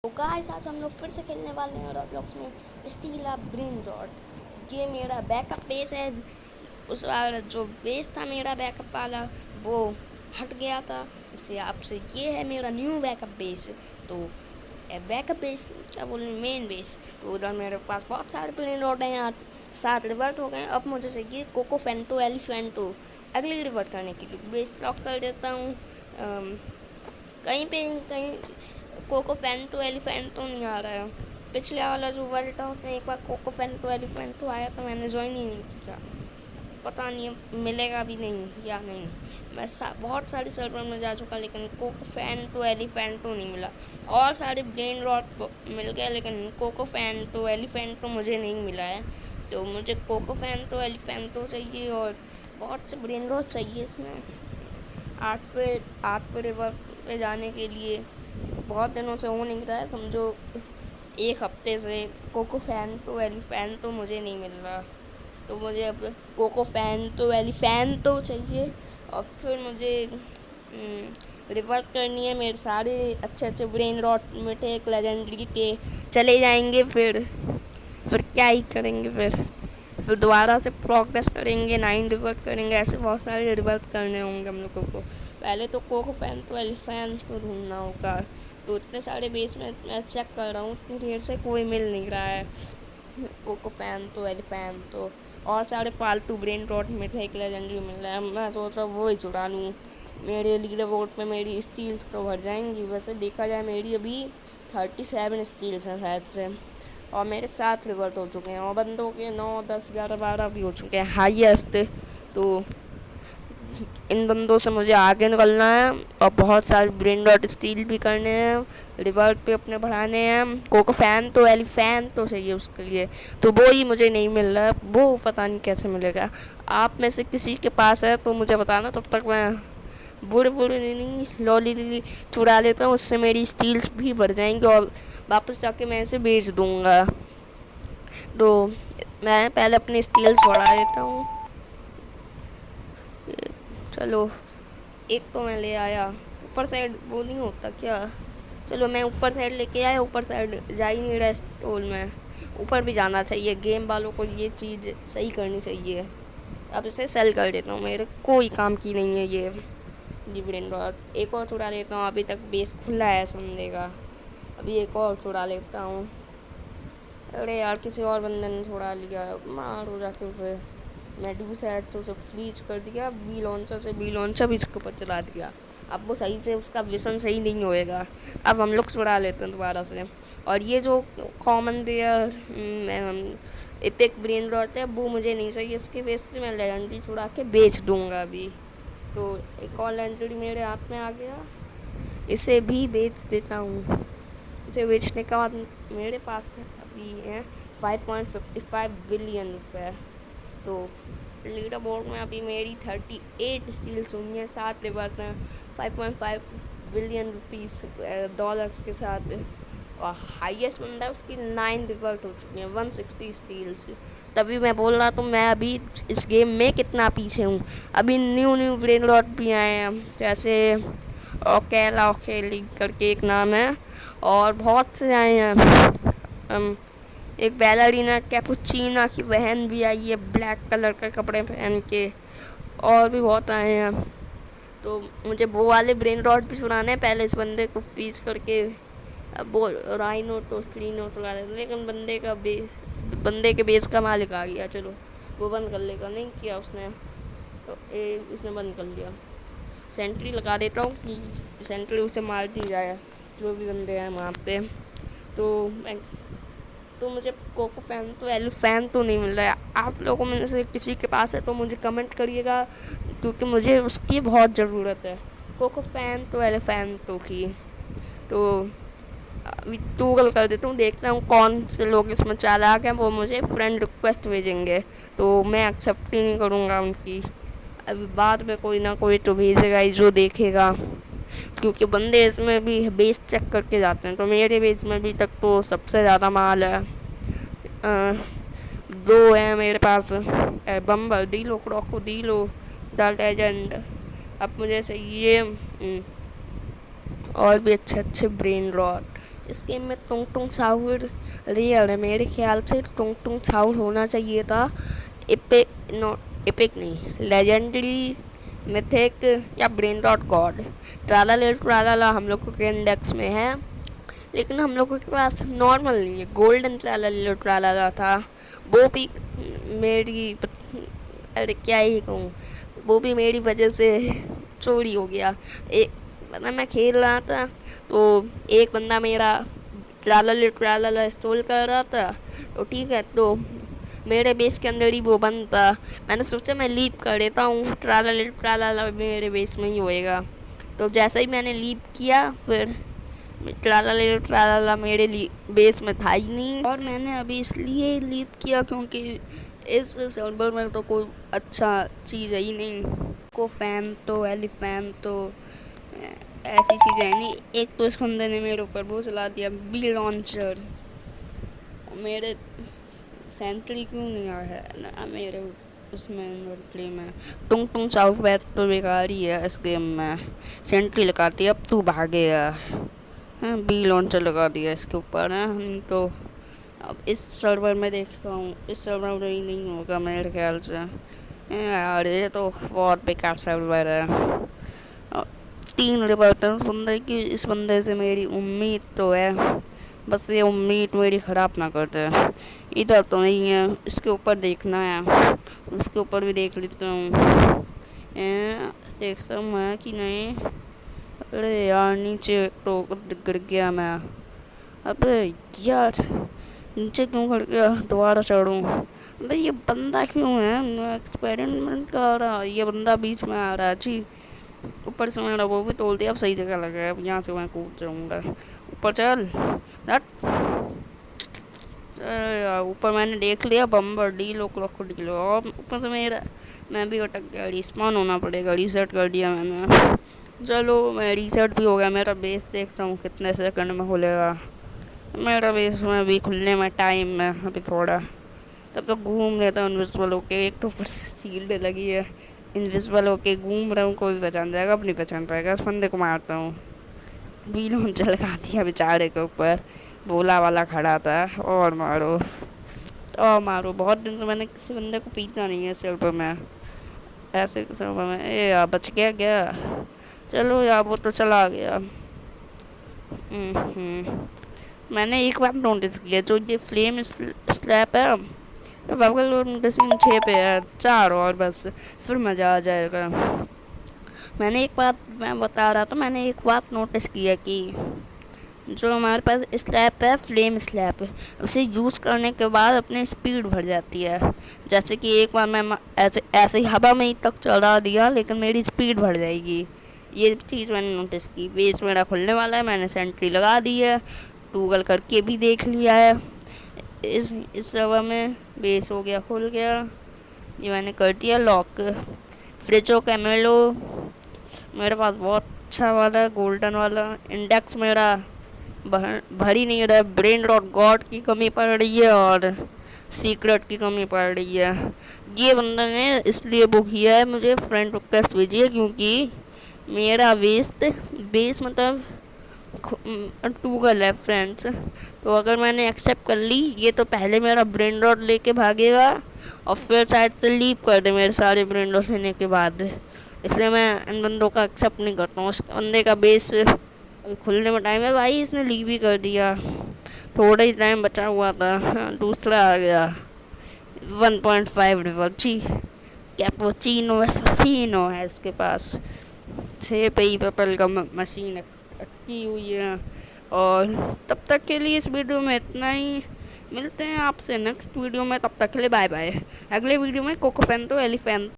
तो गाइस आज हम लोग फिर से खेलने वाले हैं रॉब्लॉक्स में स्टील अप ब्रेन रॉट। ये मेरा बैकअप बेस है। उस वाला जो बेस था मेरा बैकअप वाला वो हट गया था, इसलिए आपसे ये है मेरा न्यू बैकअप बेस। तो बैकअप बेस क्या बोले, मेन बेस। तो उधर मेरे पास बहुत सारे ब्रेन रॉट हैं यार, 7 रिवर्ट हो गए। अब मुझे चाहिए कोको फेंटो एलिफेंटो अगली रिवर्ट करने के लिए। बेस लॉक कर देता हूँ। कहीं पे कहीं कोको फैंटो एलिफेंटो नहीं आ रहा है। पिछले वाला जो वर्ल्ड था उसमें एक बार कोको फैंटो एलिफेंटो आया था, मैंने ज्वाइन ही नहीं किया। पता नहीं मिलेगा भी नहीं या नहीं। मैं बहुत सारे सर्वर में जा चुका लेकिन कोको फैंटो एलिफेंटो नहीं मिला। और सारे ब्रेन रॉट मिल गए लेकिन कोको फैंटो एलिफेंटो मुझे नहीं मिला है। तो मुझे कोको फैंटो एलिफेंटो चाहिए और बहुत से ब्रेन रॉट चाहिए इसमें। 8 पे रिवर पे जाने के लिए बहुत दिनों से हो नहीं रहा है, समझो 1 हफ्ते से। कोको फैंटो एलिफेंटो मुझे नहीं मिल रहा, तो मुझे अब कोको फैंटो एलिफेंटो चाहिए। और फिर मुझे रिवर्ट करनी है। मेरे सारे अच्छे अच्छे ब्रेन रॉट मिटे एक लेजेंडरी के चले जाएंगे। फिर क्या ही करेंगे। फिर दोबारा से प्रोग्रेस करेंगे, 9 रिवर्ट करेंगे। ऐसे बहुत सारे रिवर्ट करने होंगे हम लोगों को। पहले तो कोको फैंटो एलिफेंटो ढूंढना होगा। तो इतने सारे बेस में मैं चेक कर रहा हूँ, इतनी देर से कोई मिल नहीं रहा है। कोको फैंटो एलिफेंटो और सारे फालतू ब्रेन रॉट में एक लेजेंडरी मिल रहा है। मैं सोच रहा हूँ वो ही चुरा लूँ। मेरे लीडर बोर्ड में मेरी स्टील्स तो भर जाएंगी। वैसे देखा जाए मेरी अभी 37 स्टील्स हैं शायद से, और मेरे 7 रिवर्ट हो चुके हैं और बंदों के 9, 10, 11, 12 भी हो चुके हैं हाईएस्ट। तो इन बंदों से मुझे आगे निकलना है और बहुत सारे ब्रेन डॉट स्टील भी करने हैं, रिवर्ट पे अपने बढ़ाने हैं। कोको फैन तो एलिफैन तो चाहिए उसके लिए, तो वो ही मुझे नहीं मिल रहा है। वो पता नहीं कैसे मिलेगा। आप में से किसी के पास है तो मुझे बताना, तब तक मैं बुढ़ नहीं लॉली लिली चुरा लेता हूँ। उससे मेरी स्टील्स भी बढ़ जाएंगी और वापस जाके मैं इसे बेच दूँगा। तो मैं पहले अपनी स्टील्स बढ़ा लेता हूँ। चलो, एक तो मैं ले आया। ऊपर साइड वो नहीं होता क्या? चलो मैं ऊपर साइड लेके आया। ऊपर साइड जा ही नहीं रहा स्टोर में। ऊपर भी जाना चाहिए। गेम वालों को ये चीज़ सही करनी चाहिए। अब इसे सेल कर देता हूँ, मेरे कोई काम की नहीं है ये ब्रेन रॉट। एक और चुरा लेता हूँ, अभी तक बेस खुला है सुनने का। अभी एक और चुरा लेता हूँ। अरे यार, किसी और बंदे ने छुड़ा लिया। मारो जाके उसे। मेड्यू सेट से उसे फ्रीज कर दिया, बी लॉन्चर से बी लॉन्चर भी इसके ऊपर चला दिया। अब वो सही से उसका विजन सही नहीं होएगा। अब हम लोग छुड़ा लेते हैं दोबारा से। और ये जो common rare epic brain rot है वो मुझे नहीं चाहिए। इसके बेस से मैं लेजेंडरी छुड़ा के बेच दूँगा अभी। तो एक और लेजेंडरी मेरे हाथ में आ गया, इसे भी बेच देता हूँ। इसे बेचने के बाद मेरे पास अभी है 5.55 बिलियन रुपये। तो लीडर बोर्ड में अभी मेरी 38 स्टील्स हुई हैं, 7 रिवर्ट हैं, 5.5 बिलियन रुपीस डॉलर्स के साथ। और हाईएस्ट बंदा उसकी 9 रिवर्ट हो चुकी हैं, 160 स्टील्स। तभी मैं बोल रहा तो मैं अभी इस गेम में कितना पीछे हूँ। अभी न्यू ब्रेन रॉट भी आए हैं, जैसे ओकेली करके एक नाम है, और बहुत से आए हैं। एक बैलरीना कैपुचिना की बहन भी आई है ब्लैक कलर के कपड़े पहन के, और भी बहुत आए हैं। तो मुझे वो वाले ब्रेन रॉट भी सुनाने हैं। पहले इस बंदे को फ्रीज करके अब वो राइनो तो स्क्रीनो चला लेते, लेकिन बंदे के बेस का मालिक आ गया। चलो वो बंद कर लेगा, नहीं किया उसने, तो इसने बंद कर लिया। सेंट्री लगा देता हूँ कि सेंट्री उसे मार दी जाए जो भी बंदे हैं वहाँ पे। तो मुझे कोको फैन तो एलिफैन तो नहीं मिल रहा है। आप लोगों में से किसी के पास है तो मुझे कमेंट करिएगा, क्योंकि मुझे उसकी बहुत ज़रूरत है, कोको फैन तो एलिफैन तो की। तो अभी गूगल कर देता हूँ, देखता हूँ कौन से लोग इसमें चालाक हैं। वो मुझे फ्रेंड रिक्वेस्ट भेजेंगे तो मैं एक्सेप्ट ही नहीं करूँगा उनकी। अभी बाद में कोई ना कोई तो भेजेगा ही जो देखेगा, क्योंकि बंदे इसमें भी बेस चेक करके जाते हैं। तो मेरे बेस में अभी तक तो सबसे ज़्यादा माल है। 2 है मेरे पास, बम्बल डीलो क्रोकोडीलो द लेजेंड। अब मुझे चाहिए और भी अच्छे अच्छे ब्रेन रॉट। इस गेम में टुंग टुंग साउर रेयर है, मेरे ख्याल से टुंग टुंग साउर होना चाहिए था। एपिक, नो एपिक नहीं, लेजेंडरी, मिथिक या ब्रेन डॉट गॉड। ट्राला हम लोग के इंडेक्स में है, लेकिन हम लोगों के पास नॉर्मल नहीं है, गोल्डन ट्राला था। वो भी मेरी, अरे क्या ही कहूँ, वो भी मेरी वजह से चोरी हो गया। एक पता मैं खेल रहा था तो एक बंदा मेरा ट्राला स्टॉल कर रहा था, तो ठीक है, तो मेरे बेस के अंदर ही वो बंद था। मैंने सोचा मैं लीप कर देता हूँ, ट्राला मेरे बेस में ही होएगा। तो जैसे ही मैंने लीप किया, फिर ट्राला मेरे बेस में था ही नहीं। और मैंने अभी इसलिए लीप किया क्योंकि इस सर्वर में तो कोई अच्छा चीज़ है ही नहीं, को फैन तो एलिफैन तो ऐसी चीज़ें है नहीं। एक तो इस बंदे ने मेरे ऊपर वो चला दिया, बी लॉन्चर। मेरे सेंट्री क्यों नहीं आया है ना मेरे उसमें इन्वेंट्री में। टुंग टुंग सॉफ्टवेयर तो बेकार ही है इस गेम में, सेंट्री लगाती है, अब तू भागेगा। हाँ, बी लॉन्चर लगा दिया इसके ऊपर है। तो अब इस सर्वर में देखता हूँ, इस सर्वर में ही नहीं होगा मेरे ख्याल से। यार ये तो बहुत बेकार सर्वर है। 3 रिवर्टन्स बंदे की, इस बंदे से मेरी उम्मीद तो है, बस ये उम्मीद मेरी ख़राब ना कर दे। इधर तो नहीं है, इसके ऊपर देखना है, इसके ऊपर भी देख लेता हूँ, देखता हूँ मैं कि नहीं। अरे यार नीचे तो गिर गया मैं। अबे यार नीचे क्यों गिर गया, दोबारा चढ़ूँ। अबे ये बंदा क्यों है, मैं एक्सपेरिमेंट कर रहा, ये बंदा बीच में आ रहा है जी। ऊपर से मैंने वो भी तोड़ दिया, अब सही जगह लगा है, अब यहाँ से मैं कूद जाऊँगा। ऊपर चल, ऊपर मैंने देख लिया बम्बर डीलो क्रोकोडीलो, और ऊपर से मैं भी अटक गया, रिस्पॉन होना पड़ेगा। रीसेट कर दिया मैंने, चलो मैं रीसेट भी हो गया। मेरा बेस देखता हूँ कितने सेकंड में खुलेगा। मेरा बेस में भी खुलने में टाइम है अभी थोड़ा, तब तो घूम लेता हूँ इनविजिबल होके। एक तो ऊपर शील्ड लगी है, इनविजिबल होके घूम रहा हूँ, कोई पहचान जाएगा, अब नहीं पहचान पाएगा। इस बंदे को मारता हूँ, बीलों चल दिया बेचारे के ऊपर, बोला वाला खड़ा था। और मारो, बहुत दिन से मैंने किसी बंदे को पीटा नहीं है सर्वर में, ऐसे सर्वर में। ए यार बच गया, चलो यार वो तो चला गया। मैंने एक बात नोटिस किया, जो ये फ्लेम स्लैप है बबल और मशीन 6 पे है, 4 और बस, फिर मज़ा आ जाएगा। मैं बता रहा था, मैंने एक बात नोटिस किया कि जो हमारे पास स्लैप है, फ्लेम स्लैप, उसे यूज़ करने के बाद अपनी स्पीड बढ़ जाती है। जैसे कि एक बार मैं ऐसे ही हवा में ही तक चढ़ा दिया, लेकिन मेरी स्पीड बढ़ जाएगी। ये चीज़ मैंने नोटिस की। बेस मेरा खुलने वाला है, मैंने सेंट्री लगा दी है, गूगल करके भी देख लिया है। इस हवा में बेस हो गया, खुल गया, ये मैंने कर दिया लॉक। फ्रिजो कैमेलो मेरे पास बहुत अच्छा वाला है, गोल्डन वाला। इंडेक्स मेरा भर ही नहीं रहा है, ब्रेन डॉट गॉड की कमी पड़ रही है और सीक्रेट की कमी पड़ रही है। ये बंदा ने इसलिए बुक किया है, मुझे फ्रेंड रिक्वेस्ट भेजिए, क्योंकि मेरा बेस मतलब 2 का लेफ्ट फ्रेंड्स। तो अगर मैंने एक्सेप्ट कर ली, ये तो पहले मेरा ब्रेन डॉट लेके भागेगा और फिर साइड से लीव कर दे मेरे सारे ब्रेन डॉट लेने के बाद, इसलिए मैं इन बंदों का एक्सेप्ट नहीं करता हूँ। उस बंदे का बेस अभी खुलने में टाइम है भाई, इसने लीव भी कर दिया, थोड़ा ही टाइम बचा हुआ था। दूसरा आ गया 1.5 रिवर जी, कैपुचिनो एसासिनो है इसके पास, 6 पे ही पेपल का मशीन अटकी हुई है। और तब तक के लिए इस वीडियो में इतना ही, मिलते हैं आपसे नेक्स्ट वीडियो में, तब तक के लिए बाय बाय। अगले वीडियो में कोकोफेंतो एलिफेंट